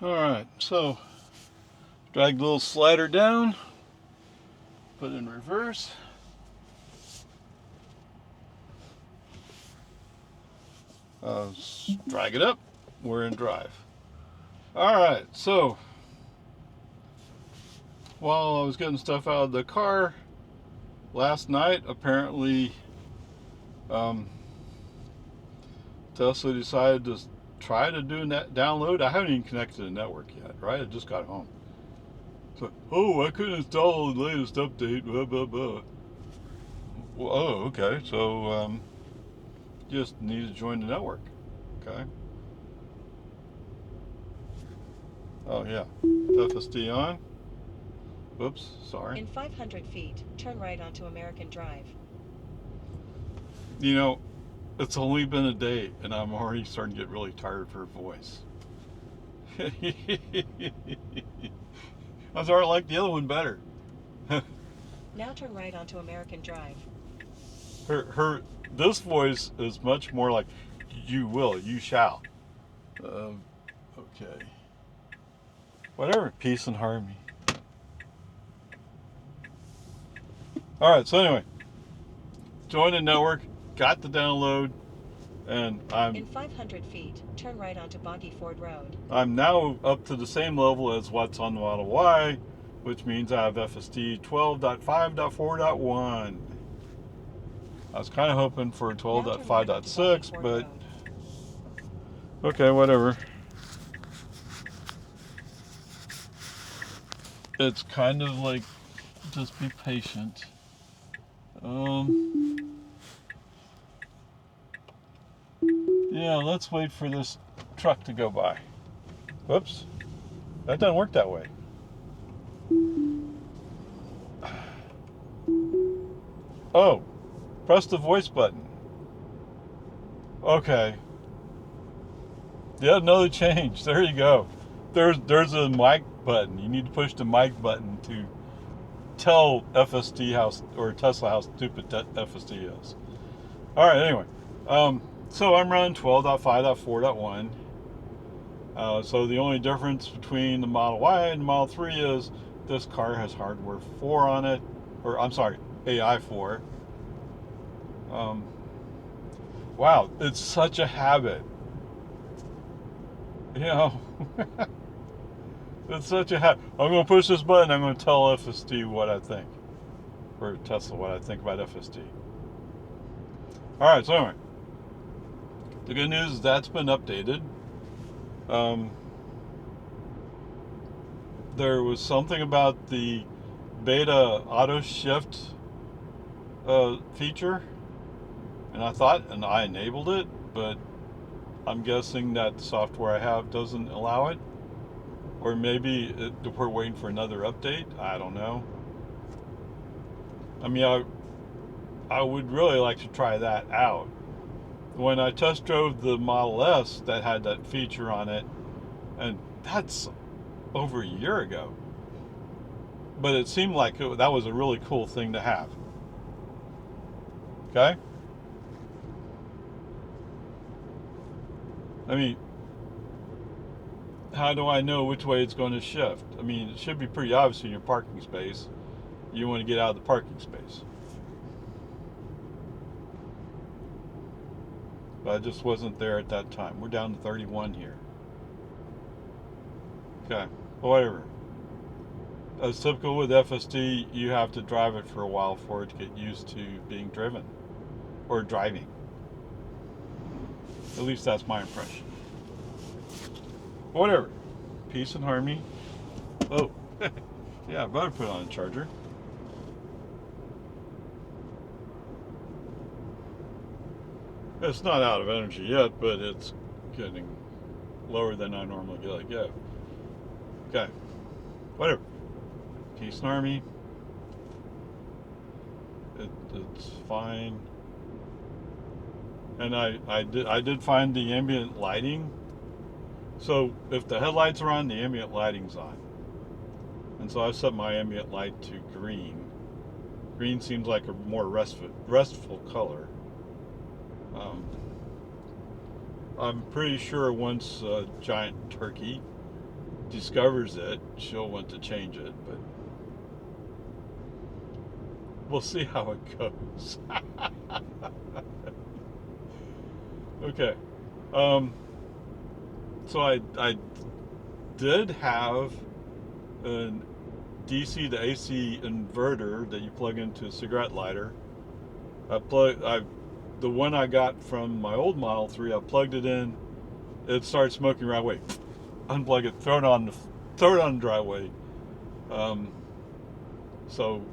Alright, so drag the little slider down, put it in reverse. Drag it up, we're in drive. Alright, so while I was getting stuff out of the car last night, apparently Tesla decided to try to do that download. I haven't even connected to the network yet, right? I just got home. So, oh, I couldn't install the latest update, blah, blah, blah. Well, oh, okay. So, just need to join the network. Okay. Oh, yeah. FSD on. Whoops, sorry. In 500 feet, turn right onto American Drive. You know, it's only been a day, and I'm already starting to get really tired of her voice. I sort of like the other one better. Now turn right onto American Drive. This voice is much more like, you will, you shall. Okay. Whatever, peace and harmony. Alright, so anyway, join the network, got the download, and In 500 feet, turn right onto Boggy Ford Road. I'm now up to the same level as what's on the Model Y, which means I have FSD 12.5.4.1. I was kind of hoping for 12.5.6, but okay, whatever. It's kind of like, just be patient. Yeah, let's wait for this truck to go by. Whoops. That doesn't work that way. Oh, press the voice button. Okay. Yeah, another change. There you go. There's a mic button. You need to push the mic button to tell FSD or Tesla how stupid FSD is. All right. Anyway, so I'm running 12.5.4.1. So the only difference between the Model Y and the Model 3 is this car has hardware 4 on it, or I'm sorry, AI 4. Wow, it's such a habit. You know, it's such a habit. I'm going to push this button. I'm going to tell FSD what I think, or Tesla what I think about FSD. All right. So anyway, the good news is that's been updated. There was something about the beta auto shift feature, and I enabled it, but I'm guessing that the software I have doesn't allow it, or maybe we're waiting for another update. I don't know. I mean, I would really like to try that out. When I test drove the Model S that had that feature on it, and that's over a year ago, but it seemed like that was a really cool thing to have. Okay? I mean, how do I know which way it's going to shift? I mean, it should be pretty obvious in your parking space. You want to get out of the parking space. But I just wasn't there at that time. We're down to 31 here. Okay, whatever. As typical with FSD, you have to drive it for a while for it to get used to being driven or driving. At least that's my impression. Whatever. Peace and harmony. Oh, yeah, I better put on a charger. It's not out of energy yet, but it's getting lower than I normally get. Okay, whatever. Peace and harmony. It's fine. And I did find the ambient lighting. So if the headlights are on, the ambient lighting's on. And so I set my ambient light to green. Green seems like a more restful color. I'm pretty sure once a giant turkey discovers it, she'll want to change it, but we'll see how it goes. Okay. Um, so I did have a DC to AC inverter that you plug into a cigarette lighter. The one I got from my old Model 3, I plugged it in. It started smoking right away. Unplug it, throw it on the driveway. Um, so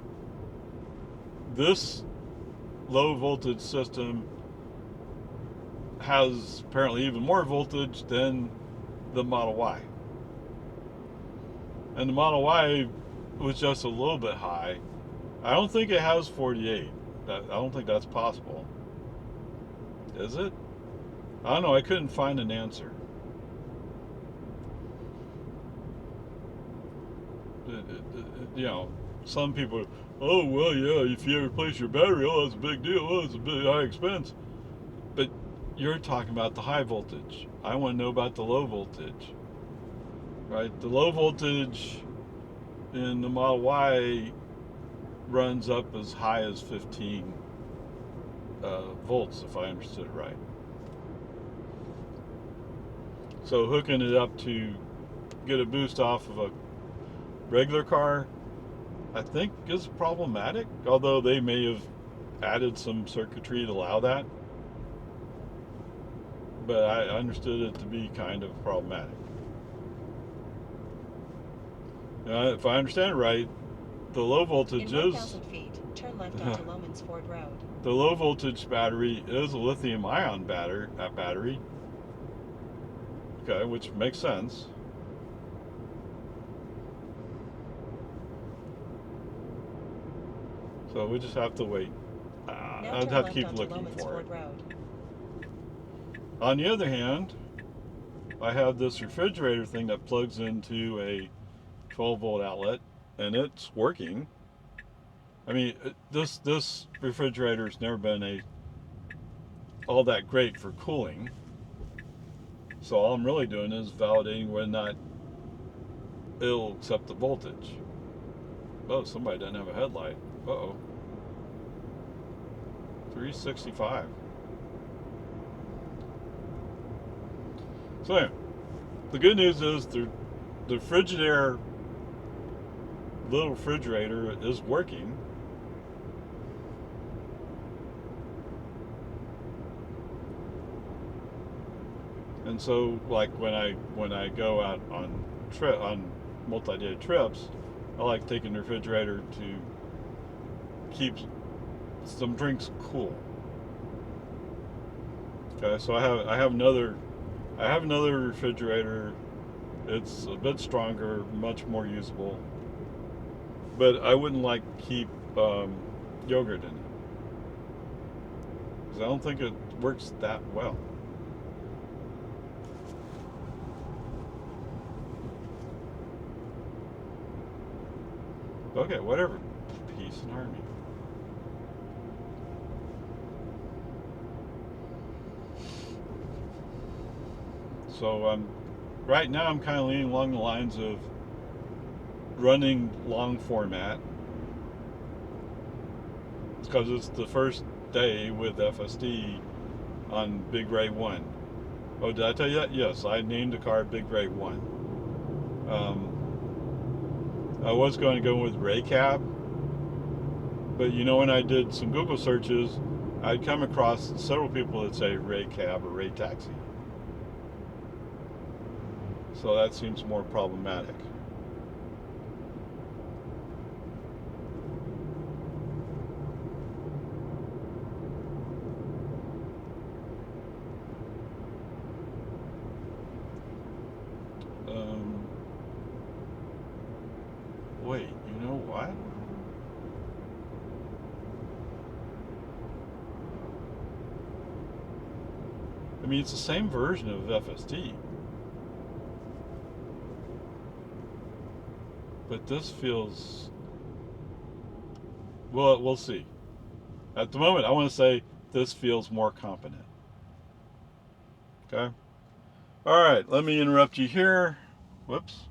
this low voltage system has apparently even more voltage than the Model Y. And the Model Y was just a little bit high. I don't think it has 48. I don't think that's possible. Is it? I don't know. I couldn't find an answer. You know, some people, oh, well, yeah, if you replace your battery, oh, that's a big deal. Oh, it's a big high expense. But you're talking about the high voltage. I want to know about the low voltage. Right? The low voltage in the Model Y runs up as high as 15 volts, if I understood it right. So hooking it up to get a boost off of a regular car, I think is problematic, although they may have added some circuitry to allow that. But I understood it to be kind of problematic. If I understand it right, the low voltage In is 1,000 feet, turn left onto Lomans Ford Road. the low voltage battery is a lithium ion battery. Okay, which makes sense. So we just have to wait. Now I'd turn have to left keep onto looking Lomans for it. Ford Road. On the other hand, I have this refrigerator thing that plugs into a 12 volt outlet, and it's working. I mean, this refrigerator's never been all that great for cooling. So all I'm really doing is validating whether or not it'll accept the voltage. Oh, somebody doesn't have a headlight. Uh-oh. 365. So anyway, the good news is the Frigidaire little refrigerator is working. And so, like when I go out on multi-day trips, I like taking the refrigerator to keep some drinks cool. Okay, so I have another refrigerator. It's a bit stronger, much more usable. But I wouldn't like keep yogurt in it because I don't think it works that well. Okay, whatever. Peace and harmony. So right now I'm kind of leaning along the lines of running long format because it's the first day with FSD on BIGRAY1. Oh, did I tell you that? Yes, I named the car BIGRAY1. I was going to go with Ray Cab, but when I did some Google searches, I'd come across several people that say Ray Cab or Ray Taxi. So that seems more problematic. Wait, you know what? I mean, it's the same version of FSD. But this feels... Well, we'll see. At the moment, I want to say this feels more competent. Okay? Alright, let me interrupt you here. Whoops.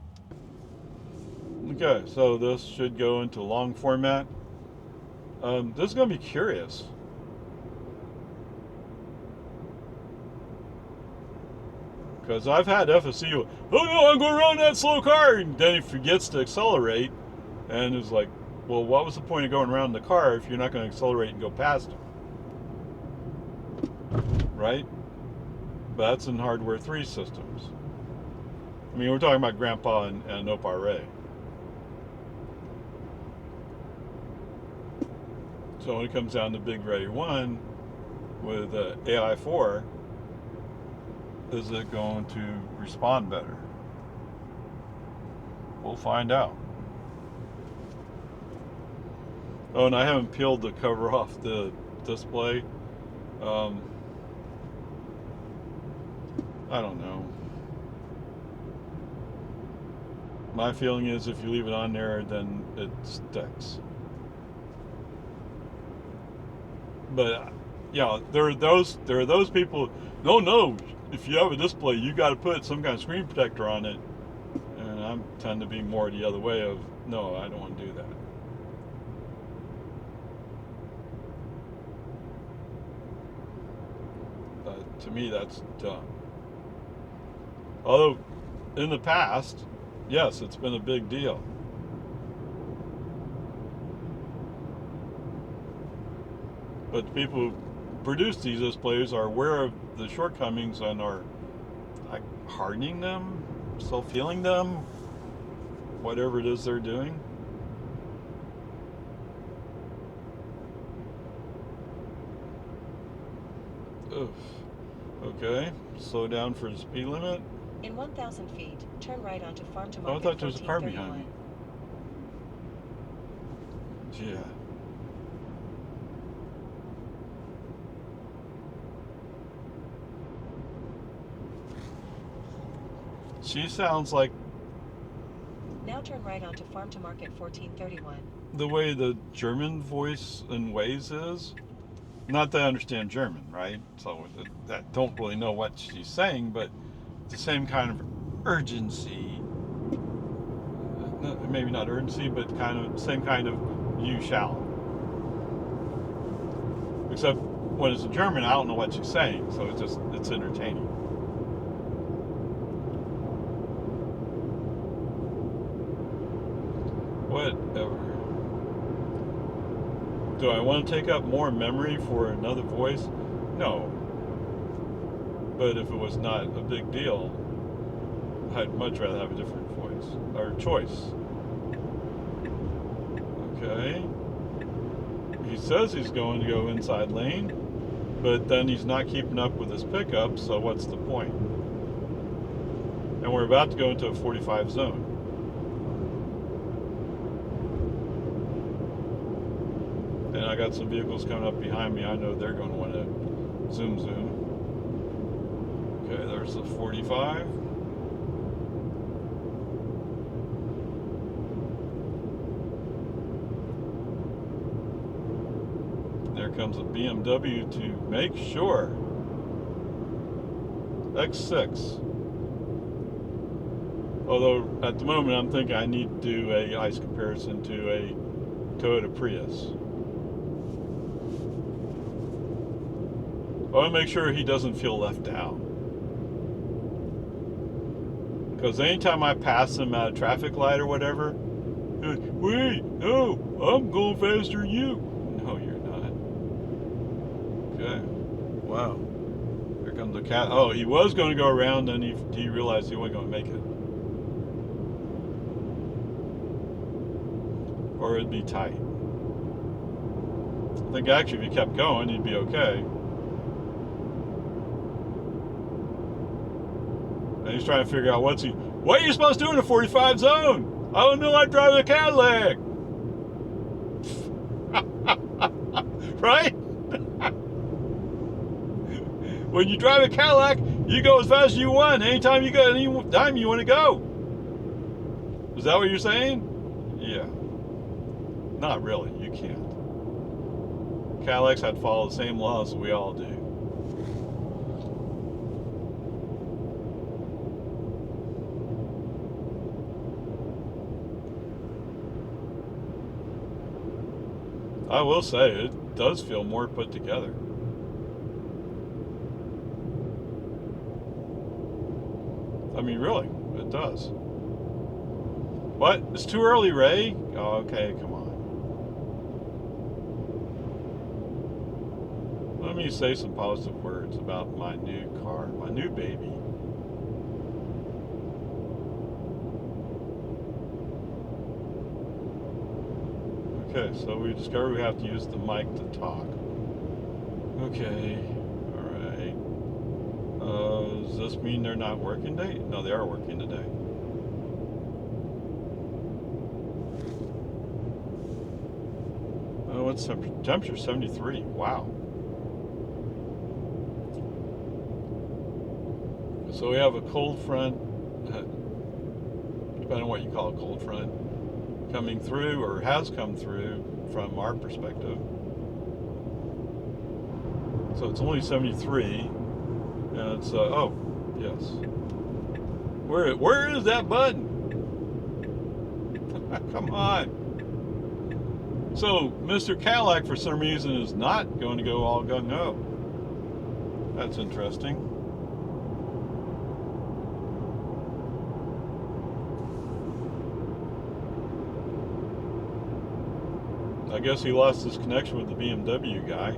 Okay, so this should go into long format. This is going to be curious. Because I've had FSD, oh no, I'm going around that slow car, and then he forgets to accelerate, and is like, well, what was the point of going around the car if you're not going to accelerate and go past him? Right? But that's in Hardware 3 systems. I mean, we're talking about Grandpa and Opar Ray. So when it comes down to BIGRAY1 with AI4, is it going to respond better? We'll find out. Oh, and I haven't peeled the cover off the display. I don't know. My feeling is if you leave it on there, then it sticks. But yeah, there are those people. No. If you have a display, you got to put some kind of screen protector on it. And I tend to be more the other way of no, I don't want to do that. To me, that's dumb. Although, in the past, yes, it's been a big deal. But the people who produce these displays are aware of the shortcomings and are like hardening them, self-healing them, whatever it is they're doing. Ugh. Okay, slow down for the speed limit. In 1,000 feet, turn right onto Farm to Oh, I Market thought there was a car 1431. behind me. Yeah. She sounds like Now turn right onto Farm to Market 1431. the way the German voice and ways is. Not that I understand German, right? So that don't really know what she's saying, but the same kind of urgency. Maybe not urgency, but kind of same kind of you shall. Except when it's in German, I don't know what she's saying, so it's entertaining. Whatever. Do I want to take up more memory for another voice? No. But if it was not a big deal, I'd much rather have a different voice or choice. Okay. He says he's going to go inside lane, but then he's not keeping up with his pickup, so what's the point? And we're about to go into a 45 zone. And I got some vehicles coming up behind me. I know they're going to want to zoom. Okay, there's the 45. There comes a BMW to make sure. X6. Although at the moment I'm thinking I need to do a ICE comparison to a Toyota Prius. I want to make sure he doesn't feel left out. Because anytime I pass him at a traffic light or whatever, he's like, wait, no, I'm going faster than you. No, you're not. Okay. Wow. Here comes the cat. Oh, he was going to go around, and he realized he wasn't going to make it. Or it'd be tight. I think actually if he kept going, he'd be okay. And he's trying to figure out what are you supposed to do in a 45 zone? I don't know, I'm driving a Cadillac. Right? When you drive a Cadillac, you go as fast as you want. Anytime you want to go. Is that what you're saying? Yeah. Not really, you can't. Cadillacs had to follow the same laws that we all do. I will say, it does feel more put together. I mean, really, it does. What? It's too early, Ray? Oh, okay, come on. Let me say some positive words about my new car, my new baby. Okay, so we discovered we have to use the mic to talk. Okay, alright. Does this mean they're not working today? No, they are working today. Oh, what's temperature? 73. Wow. So we have a cold front, depending on what you call a cold front, coming through, or has come through from our perspective. So it's only 73, and it's oh yes. Where is that button? Come on. So Mr. Cadillac, for some reason, is not going to go all gung ho. That's interesting. I guess he lost his connection with the BMW guy.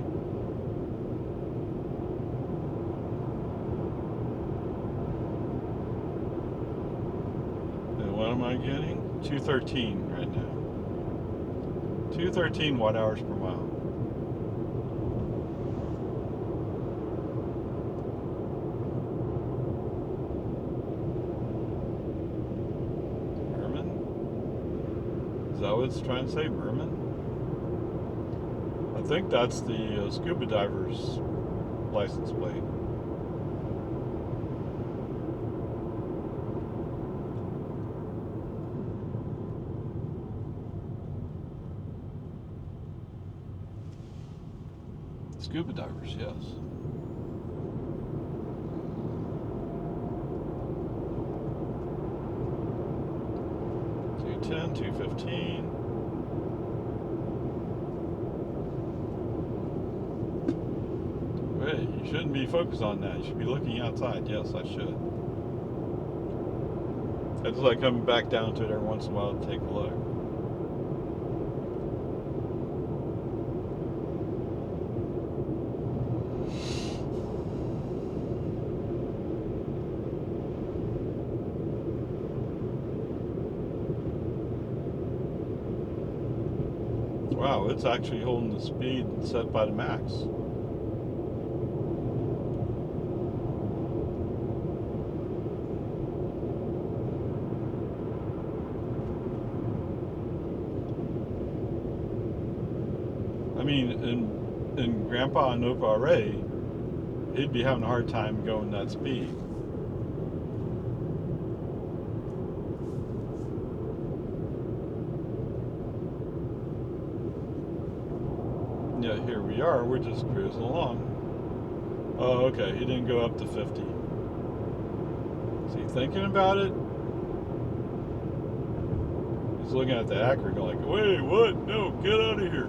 And what am I getting? 213 right now. 213 watt hours per mile. Merman? Is that what it's trying to say? Merman? I think that's the scuba diver's license plate. Scuba divers, yes. $210, $215. Wait, you shouldn't be focused on that. You should be looking outside. Yes, I should. I just like coming back down to it every once in a while to take a look. Wow, it's actually holding the speed set by the max. I mean, in Grandpa and Opa Ray, he'd be having a hard time going that speed. Yeah, here we are. We're just cruising along. Oh, okay. He didn't go up to 50. Is he thinking about it? He's looking at the Acura going like, wait, what? No, get out of here.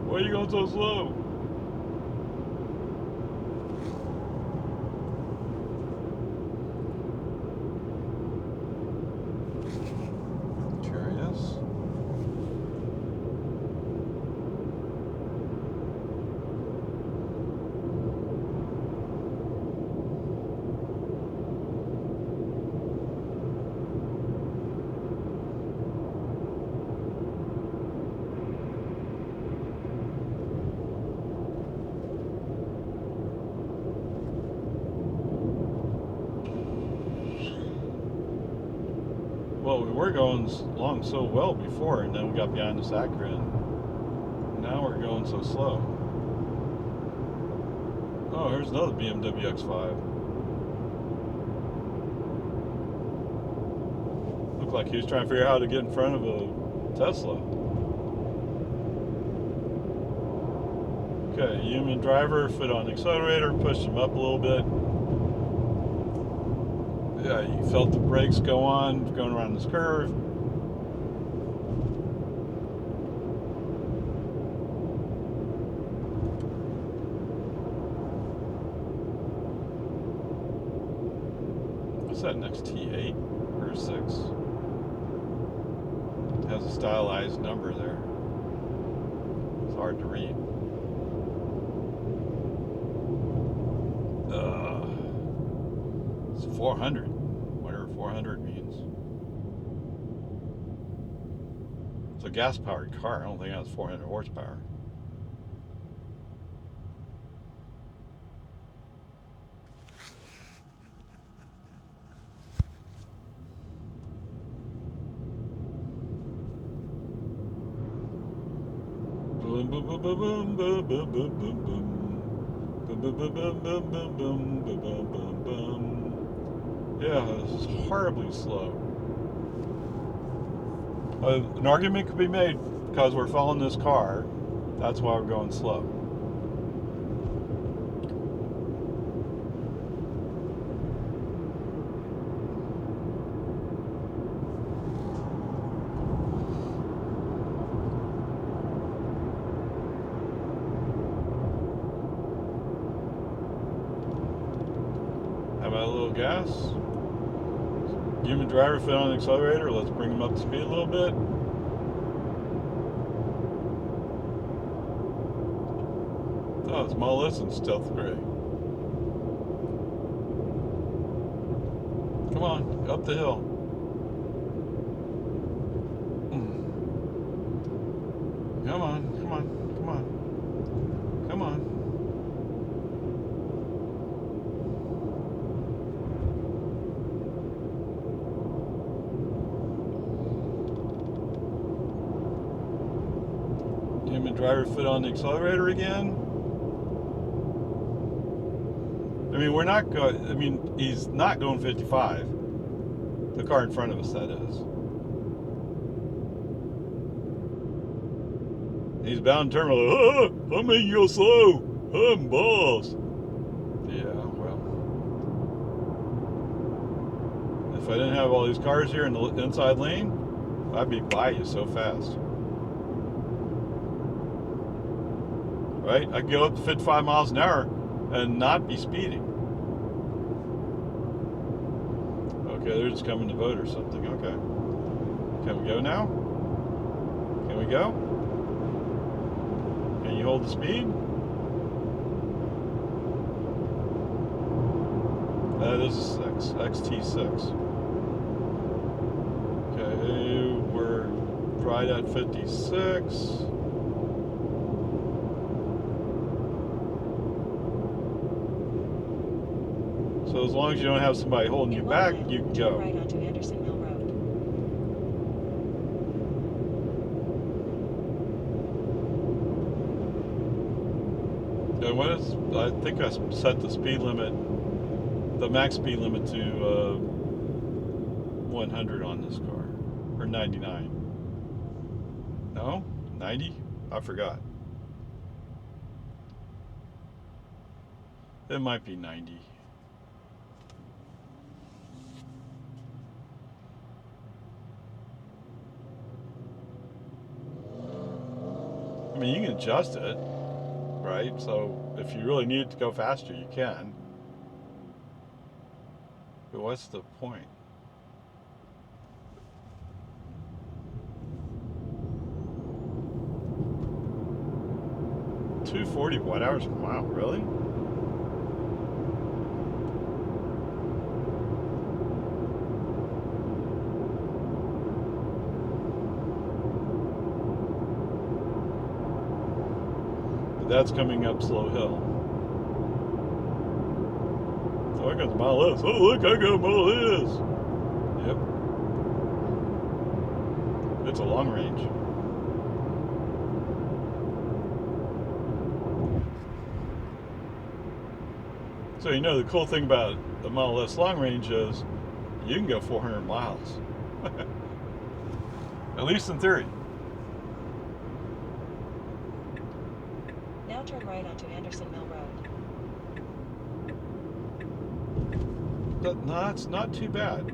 Why are you going so slow? Curious. Well, we were going along so well before, and then we got behind this Acura, and now we're going so slow. Oh, here's another BMW X5. Looked like he was trying to figure out how to get in front of a Tesla. Okay, human driver, foot on the accelerator, pushed him up a little bit. Yeah, you felt the brakes go on, going around this curve. that next T8 or 6? It has a stylized number there. It's hard to read. It's 400. Whatever 400 means. It's a gas-powered car. I don't think it has 400 horsepower. Boom, boom, boom, boom, boom, boom, boom, boom, boom, boom. Boom, boom, boom, boom, boom, boom, boom, boom, boom, boom, boom. Yeah, this is horribly slow. An argument could be made because we're following this car. That's why we're going slow. How about a little gas? Human driver foot on the accelerator. Let's bring him up to speed a little bit. Oh, it's Mollis and Stealth Gray. Come on, up the hill. Come on, come on, come on, come on. Human driver foot on the accelerator again. I mean, we're not going. I mean, he's not going 55. The car in front of us, that is. He's bound terminal. Oh, I'm making you go slow. I'm boss. Yeah, well. If I didn't have all these cars here in the inside lane, I'd be by you so fast. Right? I could go up to 55 miles an hour and not be speeding. Okay, they're just coming to vote or something. Okay. Can we go now? Can we go? Can you hold the speed? That is a 6. XT6. Okay, we're right at 56. So as long as you don't have somebody holding you back, you can go. Right onto Anderson Mill Road. And what is? I think I set the speed limit, the max speed limit to 100 on this car, or 99. No, 90. I forgot. It might be 90. I mean, you can adjust it, right? So if you really need it to go faster, you can. But what's the point? $240 watt-hours per mile, really? That's coming up slow hill. Oh, I got the Model S. Oh, look, I got a Model S. Yep. It's a long range. So, you know, the cool thing about the Model S long range is you can go 400 miles. At least in theory. Now turn right onto Anderson Mill Road. But no, it's not too bad.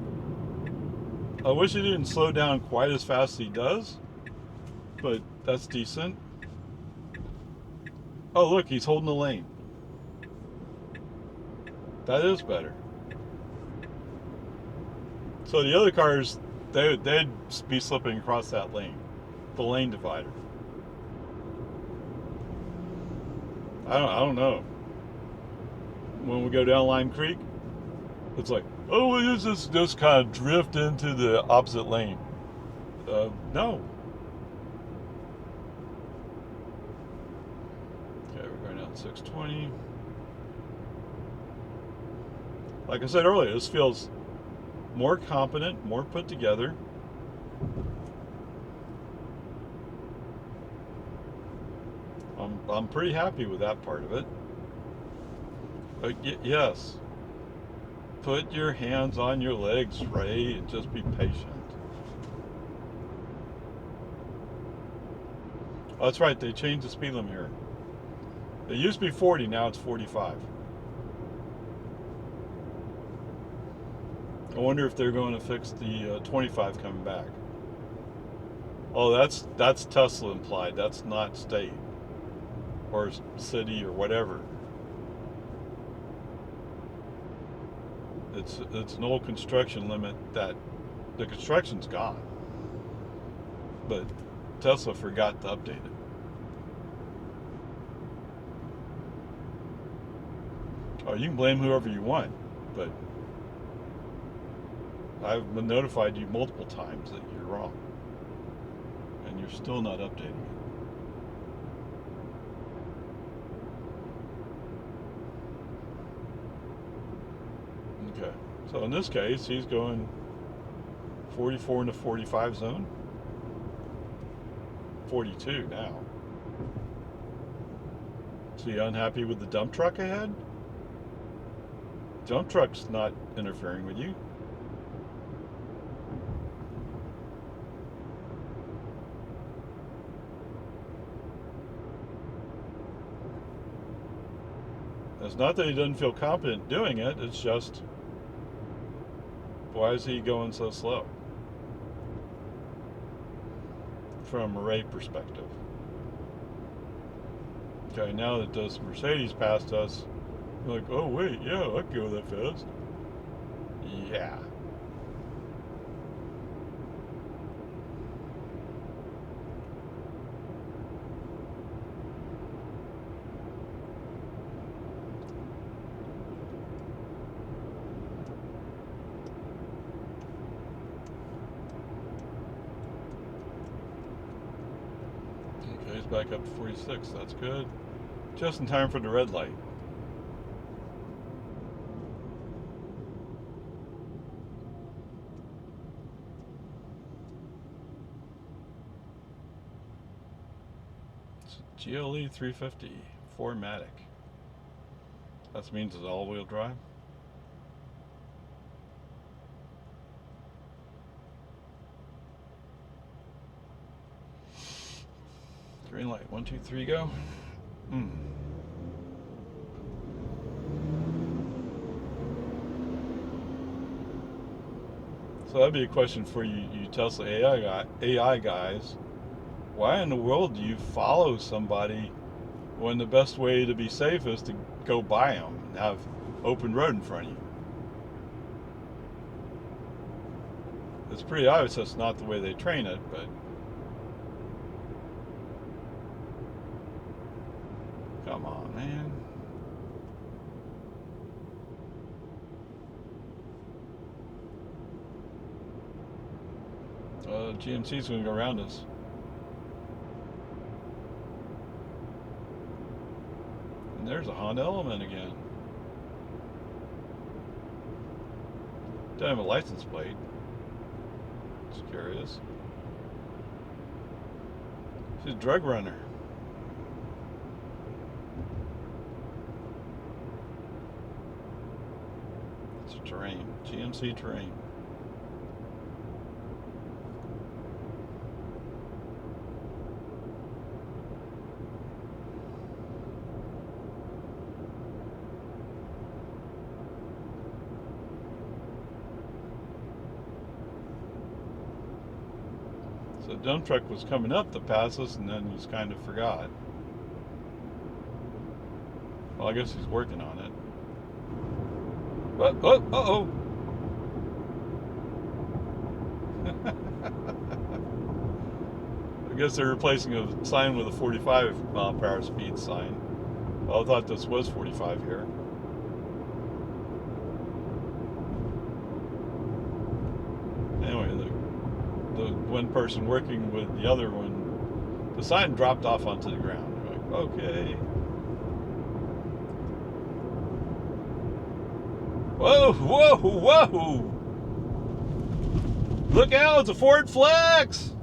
I wish he didn't slow down quite as fast as he does, but that's decent. Oh, look, he's holding the lane. That is better. So the other cars, they'd be slipping across that lane, the lane divider. I don't know. When we go down Lime Creek, it's like, oh, well, just kind of drift into the opposite lane. No. Okay, we're going down 620. Like I said earlier, this feels more competent, more put together. I'm pretty happy with that part of it. But yes, put your hands on your legs, Ray, and just be patient. Oh, that's right, they changed the speed limit here. It used to be 40, now it's 45. I wonder if they're going to fix the 25 coming back. Oh, that's Tesla implied. That's not state or city or whatever. It's an old construction limit that the construction's gone, but Tesla forgot to update it. Oh, you can blame whoever you want, but I've been notified you multiple times that you're wrong, and you're still not updating it. Okay, so in this case, he's going 44 in the 45 zone. 42 now. Is he unhappy with the dump truck ahead? Dump truck's not interfering with you. It's not that he doesn't feel confident doing it, it's just, why is he going so slow? From a Ray perspective. Okay, now that this Mercedes passed us, we're like, oh wait, yeah, I can go that fast. Yeah. Okay, he's back up to 46. That's good. Just in time for the red light. It's a GLE 350 4MATIC. That means it's all-wheel drive. Green light. 1, 2, 3, go. So that'd be a question for you Tesla AI guys. Why in the world do you follow somebody when the best way to be safe is to go by them and have open road in front of you? It's pretty obvious that's not the way they train it, but come on, man. GMC's going to go around us. And there's a Honda Element again. Don't have a license plate. Just curious. She's a drug runner. It's a Terrain. GMC Terrain. So the dump truck was coming up to pass us, and then he's kind of forgot. Well, I guess he's working on it. But, oh. I guess they're replacing a sign with a 45 mile per hour speed sign. Well, I thought this was 45 here. Anyway, the one person working with the other one, the sign dropped off onto the ground. They're like, okay. Whoa, whoa, whoa! Look out, it's a Ford Flex!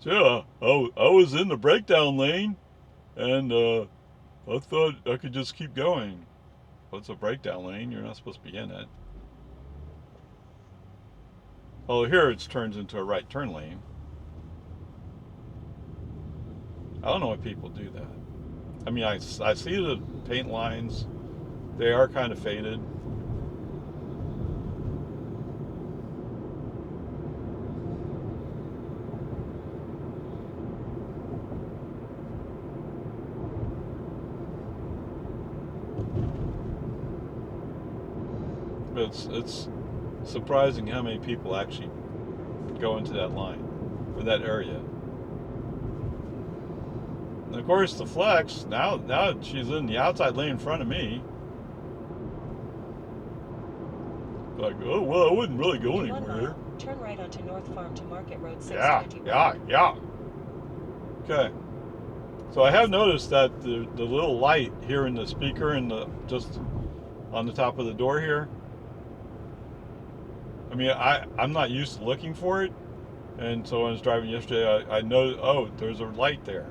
Yeah, I was in the breakdown lane, and I thought I could just keep going. Well, it's a breakdown lane, you're not supposed to be in it. Oh, here it turns into a right turn lane. I don't know why people do that. I mean, I see the paint lines. They are kind of faded. But it's surprising how many people actually go into that line, or that area. And of course, the Flex, now she's in the outside lane in front of me. Like, oh, well, I wouldn't really go In 1 anywhere. mile, turn right onto North Farm to Market Road 620 Yeah. Okay. So I have noticed that the little light here in the speaker and just on the top of the door here. I mean, I'm not used to looking for it, and so when I was driving yesterday, I know, oh, there's a light there,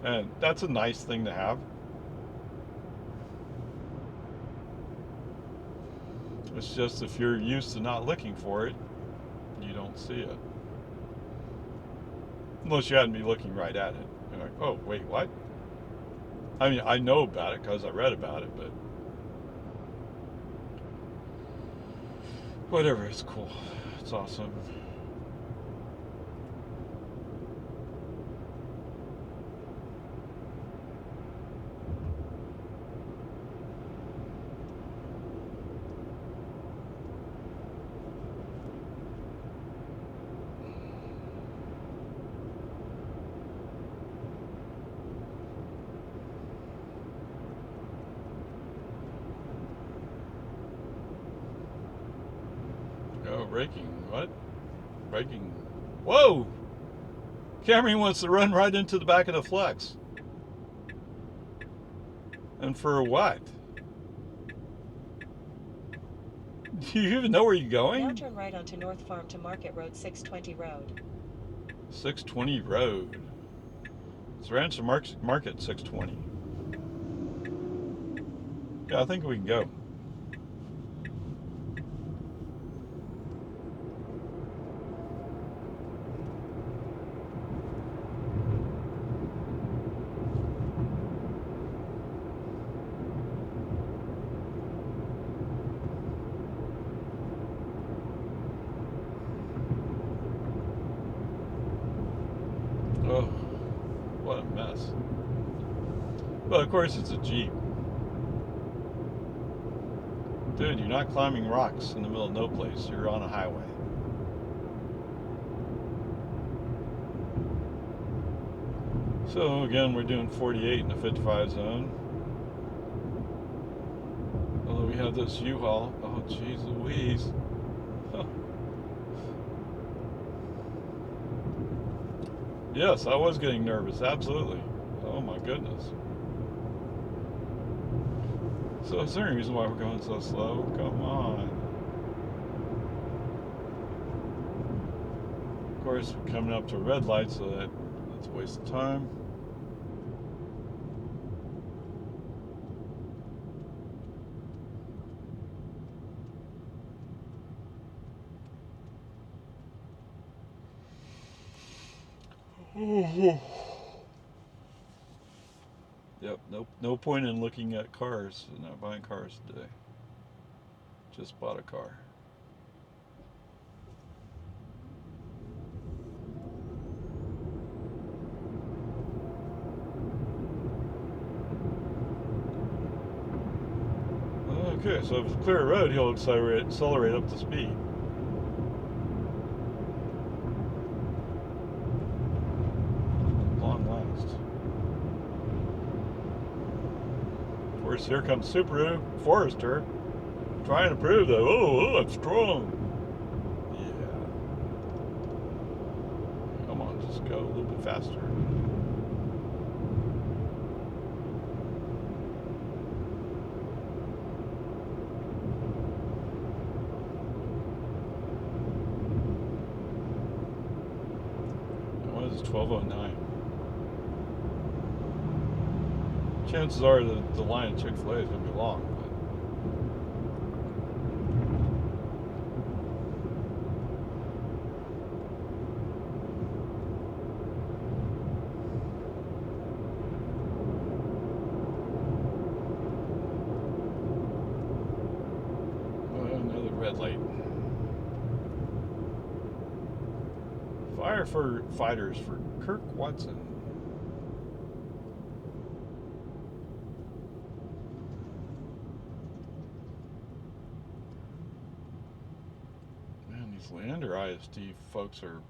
and that's a nice thing to have. It's just if you're used to not looking for it, you don't see it. Unless you hadn't be looking right at it. You're like, oh, wait, what? I mean, I know about it because I read about it, but whatever, it's cool. It's awesome. Oh, braking. What? Braking. Whoa! Camry wants to run right into the back of the Flex. And for what? Do you even know where you're going? Now turn right onto North Farm to Market Road 620 Road. 620 Road. It's Ranch Market 620. Yeah, I think we can go. Oh, what a mess. But of course it's a Jeep. Dude, you're not climbing rocks in the middle of no place. You're on a highway. So again, we're doing 48 in the 55 zone. Although we have this U-Haul. Oh, jeez Louise. Yes, I was getting nervous. Absolutely. Oh my goodness. So is there any reason why we're going so slow? Come on. Of course, we're coming up to a red light, so that's a waste of time. Yep, no point in looking at cars, not buying cars today. Just bought a car. Okay, so if it's a clear road, he'll accelerate up to speed. Long last. Of course, here comes Subaru Forester, trying to prove that, oh, I'm strong. Yeah. Come on, just go a little bit faster. What is it, 12:09? Chances are the line at Chick-fil-A is going to be long. Another red light. Firefighters for Kirk Watson. Man, these Lander ISD folks are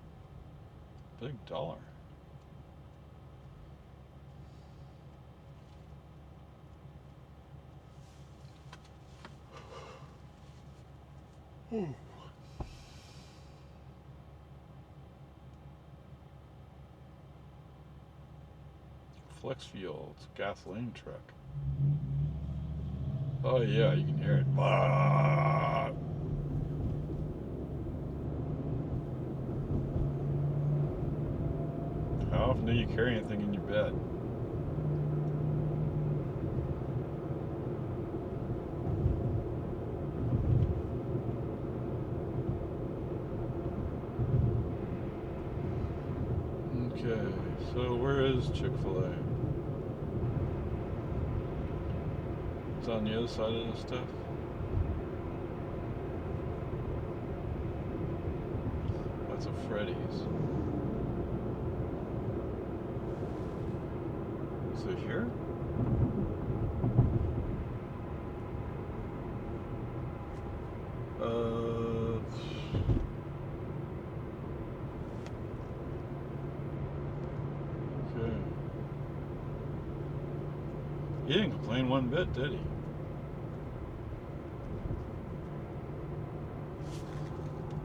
big dollar. Flex fuel, it's a gasoline truck. Oh yeah, you can hear it. Ah! How often do you carry anything in your bed? Okay, so where is Chick-fil-A? It's on the other side of this stuff. That's a Freddy's. Is it here? Okay. He didn't complain one bit, did he?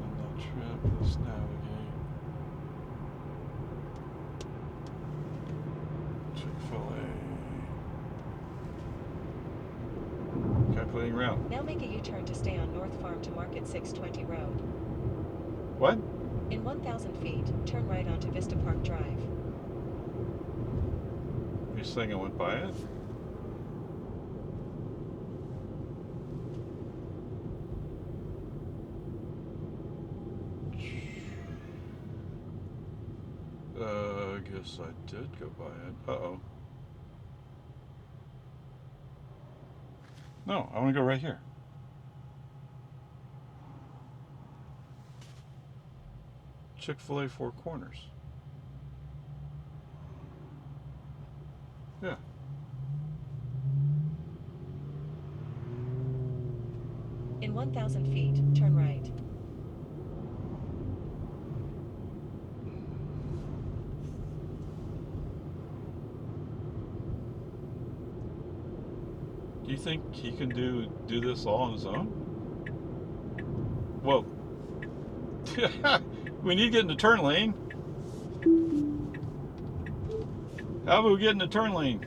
On that trip, let's navigate. Chick-fil-A. Calculating route. Now make a U-turn to stay on North Farm to Market 620 Road. What? In 1,000 feet, turn right onto Vista Park Drive. You're saying I went by it? I guess I did go by it. Uh-oh. No, I want to go right here. Chick-fil-A Four Corners. Yeah. In 1,000 feet, turn right. Do you think he can do this all on his own? Well, we need to get in the turn lane. How about we get in the turn lane?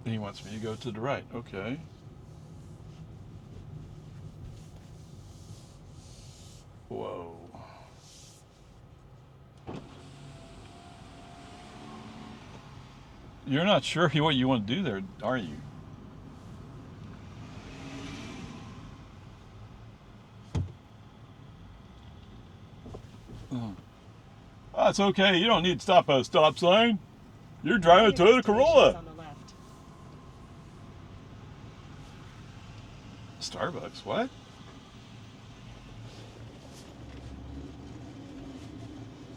He wants me to go to the right. Okay. Whoa. You're not sure what you want to do there, are you? Oh, it's okay. You don't need to stop at a stop sign. You're driving a Toyota Corolla. On the left. Starbucks, what?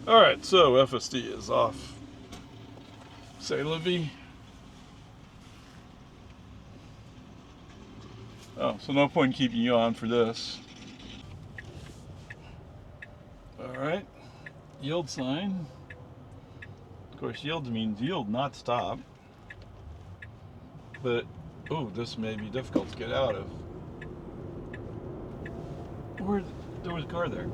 Alright, so FSD is off. Say la vie. Oh, so no point in keeping you on for this. Alright. Yield sign. Of course, yield means yield, not stop. But, oh, this may be difficult to get out of. Where, there was a car there.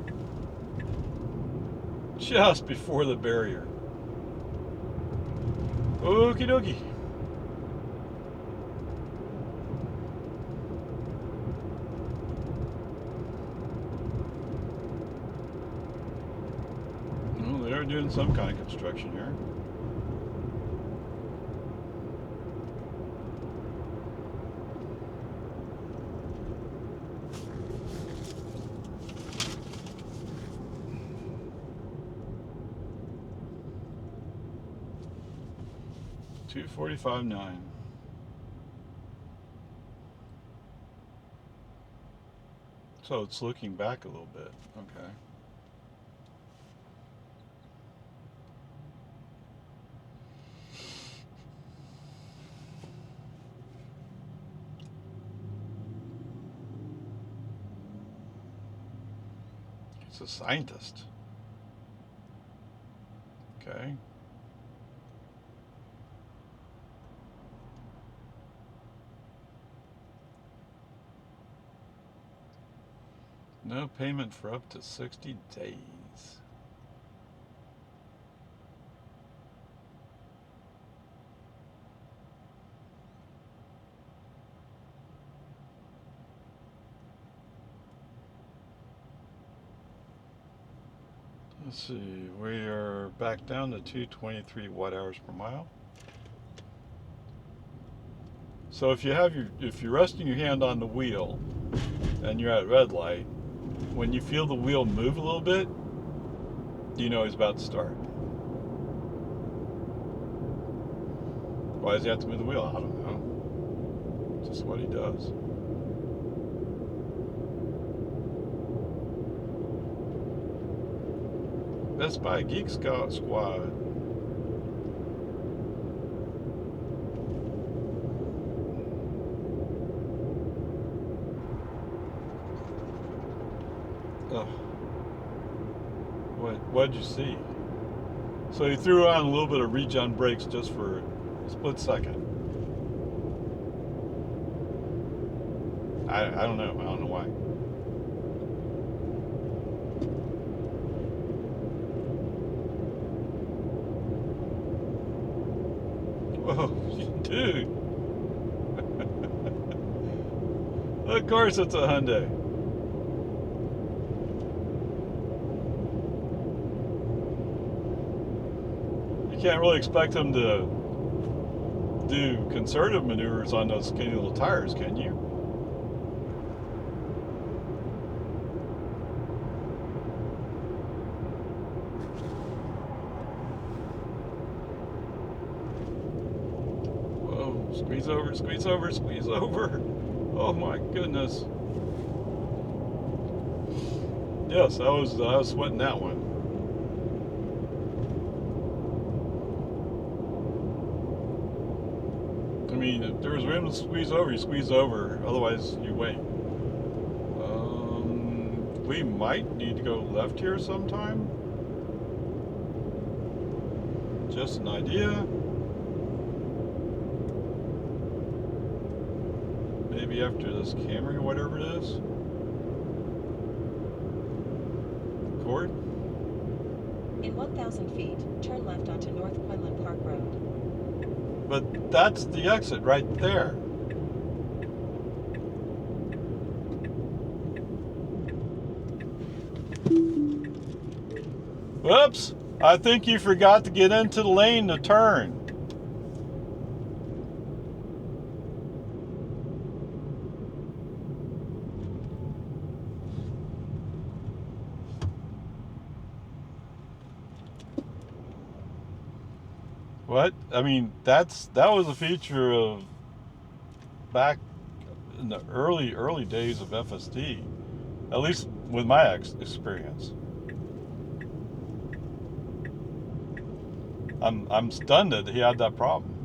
Just before the barrier. Okie dokie. Well, they're doing some kind of construction here. $245.9. So it's looking back a little bit. Okay. He's a scientist. Okay. No payment for up to 60 days. Let's see, we are back down to 223 watt hours per mile. So if you're resting your hand on the wheel and you're at red light, when you feel the wheel move a little bit, you know he's about to start. Why does he have to move the wheel? I don't know. It's just what he does. Best Buy Geek Squad. Oh. What'd you see? So he threw on a little bit of regen brakes just for a split second. I don't know. I don't know why. Whoa, dude. Of course it's a Hyundai. You can't really expect them to do conservative maneuvers on those skinny little tires, can you? Whoa, squeeze over, squeeze over, squeeze over. Oh my goodness. Yes, I was sweating that one. I mean, if there was room to squeeze over, you squeeze over. Otherwise, you wait. We might need to go left here sometime. Just an idea. Maybe after this Camry or whatever it is. Cord? In 1,000 feet, turn left onto North Quinlan Park Road. But that's the exit right there. Whoops! I think you forgot to get into the lane to turn. What? I mean, that was a feature of back in the early days of FSD, at least with my experience. I'm stunned that he had that problem.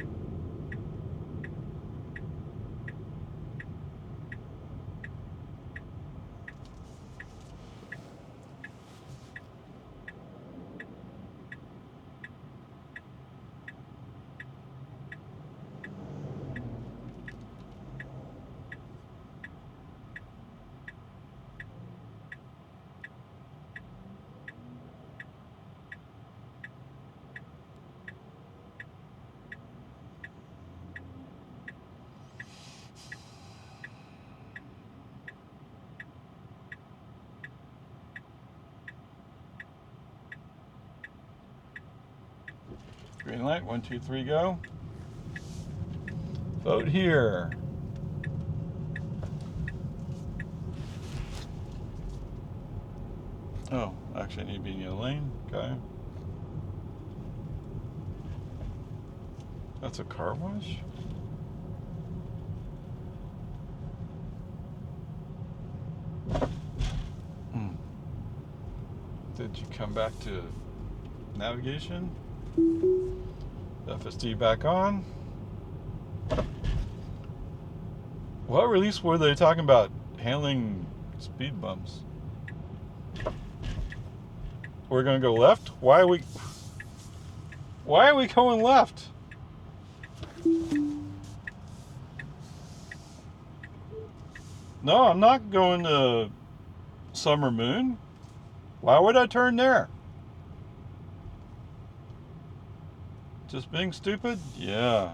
Green light, 1, 2, 3, go. Vote here. Oh, actually I need to be in the lane. Okay. That's a car wash? Did you come back to navigation? FSD back on. What release were they talking about? Handling speed bumps. We're gonna go left? Why are we going left? No, I'm not going to Summer Moon. Why would I turn there? Just being stupid? Yeah.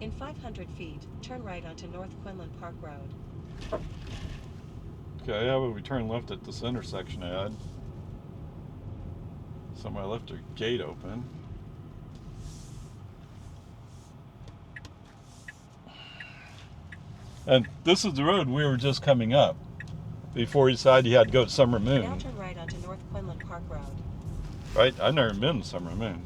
In 500 feet, turn right onto North Quinlan Park Road. Okay, yeah, but we turn left at this intersection I had. Somebody left their gate open. And this is the road we were just coming up before he decided he had to go to Summer Moon. Now turn right onto North Quinlan Park Road. Right? I've never been to Summer Moon.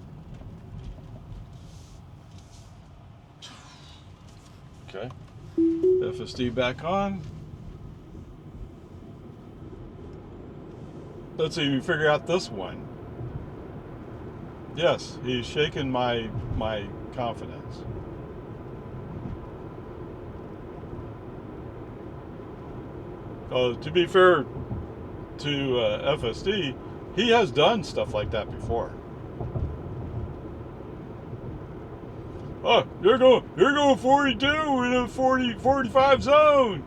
Okay. FSD back on. Let's see if we figure out this one. Yes, he's shaken my confidence. To be fair to FSD, he has done stuff like that before. Oh, you're going 42 in a 45 zone.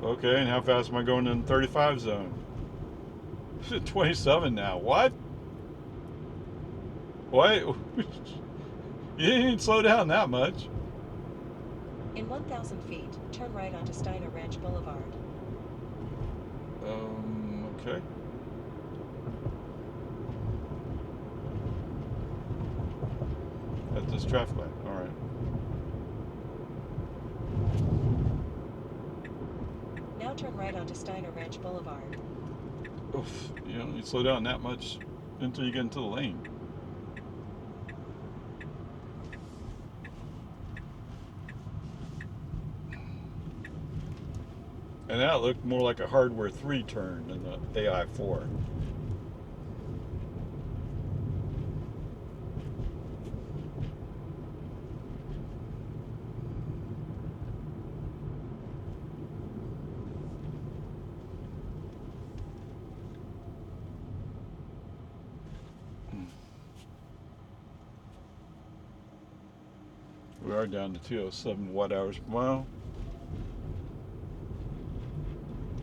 Okay, and how fast am I going in the 35 zone? 27 now. What? Why? You didn't slow down that much. In 1,000 feet, turn right onto Steiner Ranch Boulevard. Okay. At this traffic light. All right. Now turn right onto Steiner Ranch Boulevard. Oof. You don't need to slow down that much until you get into the lane. And that looked more like a hardware 3 turn than the AI 4. We are down to 207 watt hours per mile.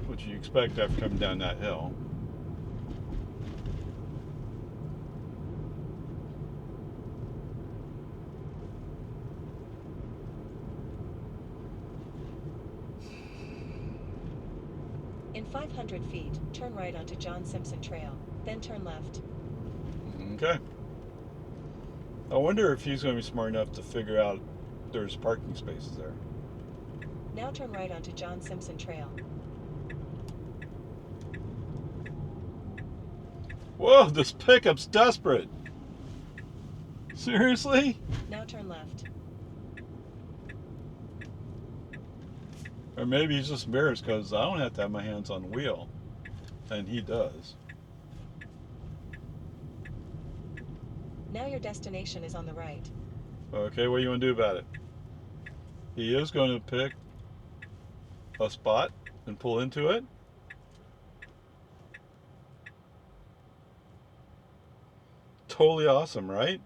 What you expect after coming down that hill. In 500 feet, turn right onto John Simpson Trail, then turn left. Okay. I wonder if he's going to be smart enough to figure out there's parking spaces there. Now turn right onto John Simpson Trail. Whoa, this pickup's desperate. Seriously? Now turn left. Or maybe he's just embarrassed because I don't have to have my hands on the wheel, and he does. Now your destination is on the right. Okay, what do you want to do about it? He is going to pick a spot and pull into it. Totally awesome, right?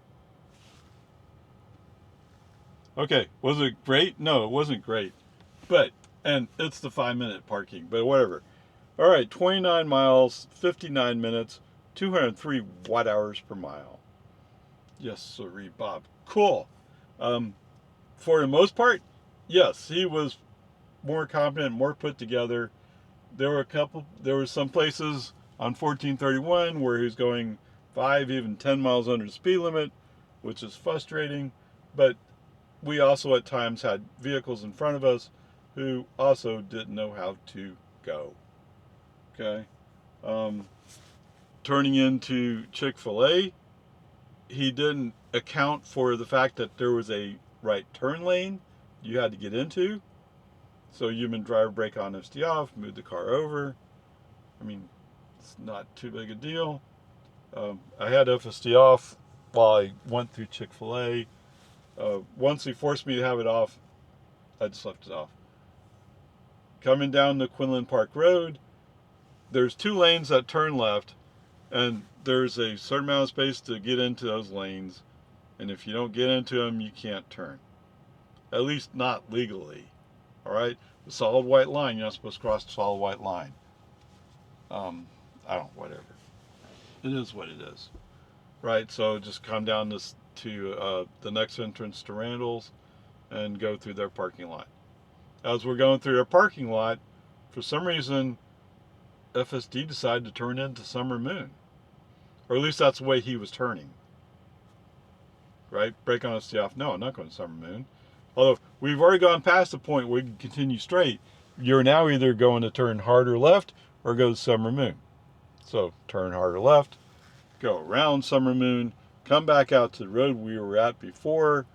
Okay, was it great? No, it wasn't great. But, and it's the 5-minute parking, but whatever. All right, 29 miles, 59 minutes, 203 watt hours per mile. Yes, sirree, Bob. Cool. Um, for the most part, yes, he was more competent, more put together. There were some places on 1431 where he was going 5, even 10 miles under the speed limit, which is frustrating. But we also at times had vehicles in front of us who also didn't know how to go. Okay. Um, Turning into Chick-fil-A, he didn't account for the fact that there was a right turn lane you had to get into. So human driver brake on, FSD off, move the car over. I mean, it's not too big a deal. I had FSD off while I went through Chick-fil-A. Once he forced me to have it off, I just left it off. Coming down the Quinlan Park Road, there's 2 lanes that turn left, and there's a certain amount of space to get into those lanes. And if you don't get into them, you can't turn. At least not legally. All right? The solid white line, you're not supposed to cross the solid white line. I don't, whatever. It is what it is. Right? So just come down this to the next entrance to Randall's and go through their parking lot. As we're going through their parking lot, for some reason, FSD decided to turn into Summer Moon. Or at least that's the way he was turning. Right? Brake on, FSD off. No, I'm not going to Summer Moon. Although we've already gone past the point where you can continue straight. You're now either going to turn harder left or go to Summer Moon. So turn harder left, go around Summer Moon, come back out to the road we were at before.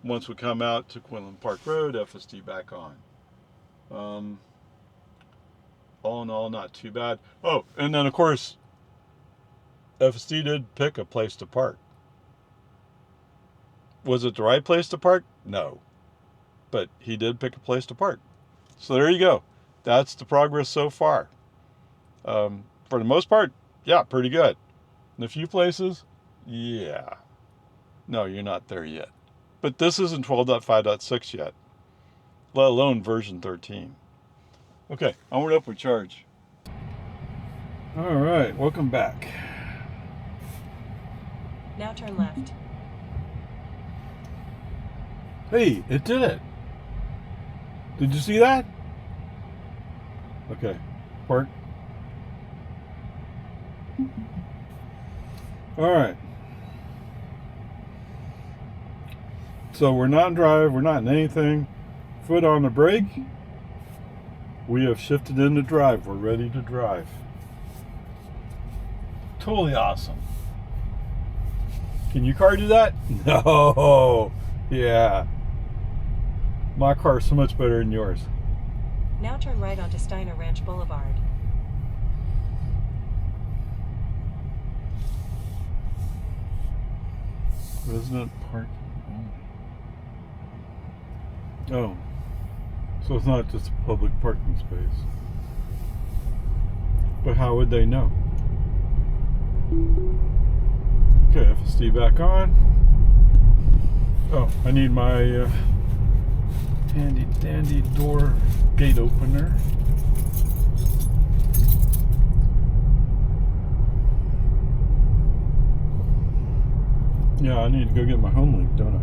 Once we come out to Quinlan Park Road, FSD back on. All in all, not too bad. Oh, and then of course, FSD did pick a place to park. Was it the right place to park? No. But he did pick a place to park. So there you go. That's the progress so far. For the most part, yeah, pretty good. In a few places, yeah. No, you're not there yet. But this isn't 12.5.6 yet, let alone version 13. Okay, onward, upward, charge. All right, welcome back. Now turn left. Hey, it did it. Did you see that? Okay, park. All right. So we're not in drive, we're not in anything. Foot on the brake. We have shifted into drive. We're ready to drive. Totally awesome. Can your car do that? No. Yeah. My car's so much better than yours. Now turn right onto Steiner Ranch Boulevard. Resident parking only. Oh. So it's not just a public parking space. But how would they know? Okay, FSD back on. Oh, I need my handy dandy door gate opener. Yeah, I need to go get my home link, don't I?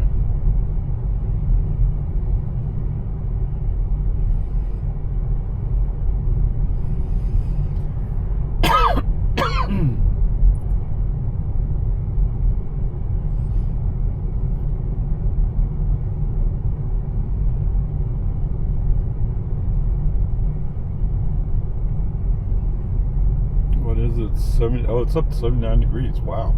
What is it? 70? Oh, it's up to 79 degrees. Wow.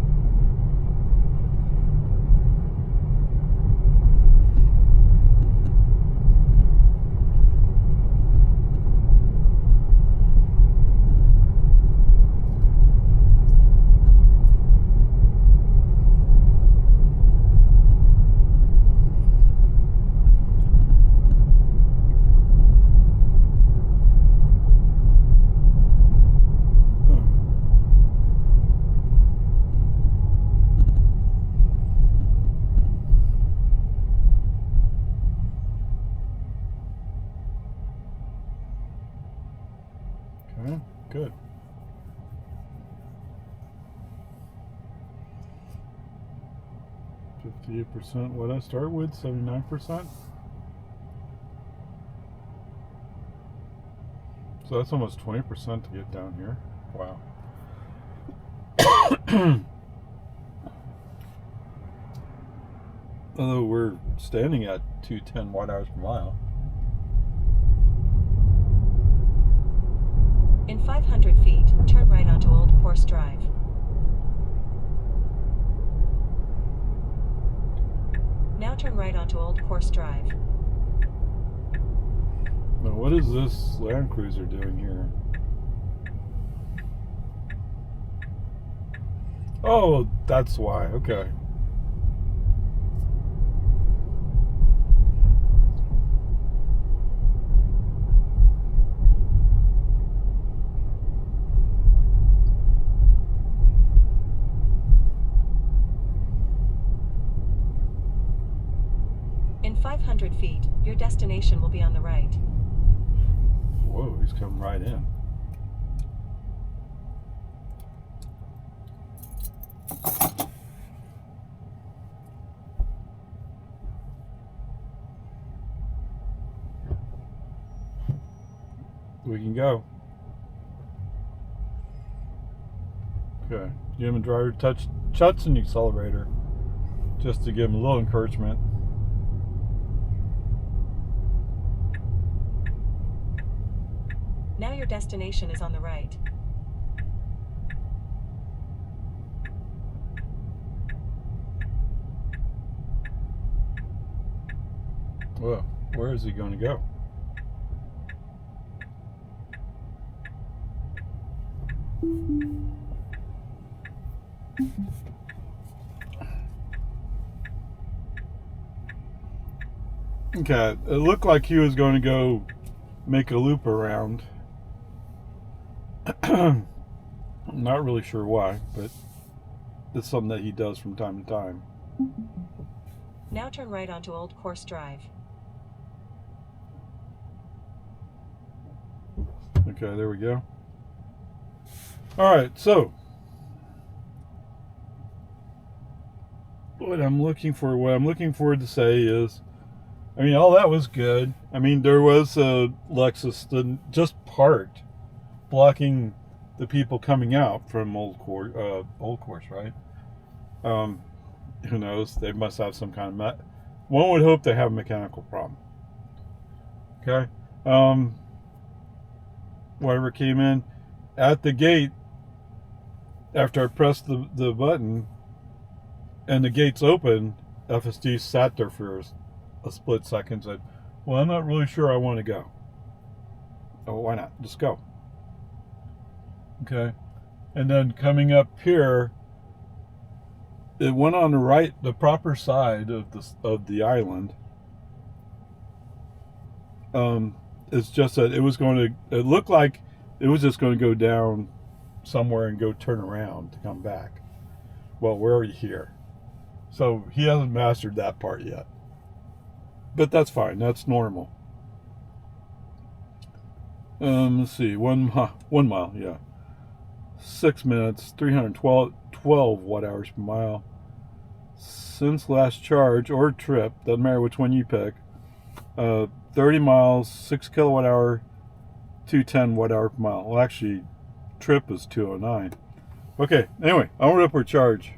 good. %. What I start with, 79%. So that's almost 20% to get down here. Wow. Although we're standing at 210 watt-hours per mile. In 500 feet, turn right onto Old Course Drive. Now turn right onto Old Course Drive. Now what is this Land Cruiser doing here? Oh, that's why. Okay. In 500 feet, your destination will be on the right. Whoa, he's coming right in. We can go. Okay. Give him a driver touch in the accelerator just to give him a little encouragement. Now your destination is on the right. Whoa, where is he going to go? Okay, it looked like he was going to go make a loop around. I'm not really sure why, but it's something that he does from time to time. Now turn right onto Old Course Drive. Okay, there we go. All right, so what I'm looking for to say is, I mean, all that was good. I mean, there was a Lexus that just parked, blocking the people coming out from Old Course, right? Who knows? They must have some kind of one would hope they have a mechanical problem. Okay. Whatever came in at the gate after I pressed the button and the gates open, FSD sat there for a split second and said, well, I'm not really sure I want to go. Oh, why not? Just go. Okay. And then coming up here, it went on the right, the proper side of the island. It's just that it looked like it was just going to go down somewhere and go turn around to come back. Well, we're already here. So he hasn't mastered that part yet. But that's fine. That's normal. Let's see. 1 mile, yeah. 6 minutes, 312 watt-hours per mile. Since last charge or trip, doesn't matter which one you pick. 30 miles, 6 kilowatt-hour, 210 watt-hour per mile. Well, actually, trip is 209. Okay, anyway, onward upward charge.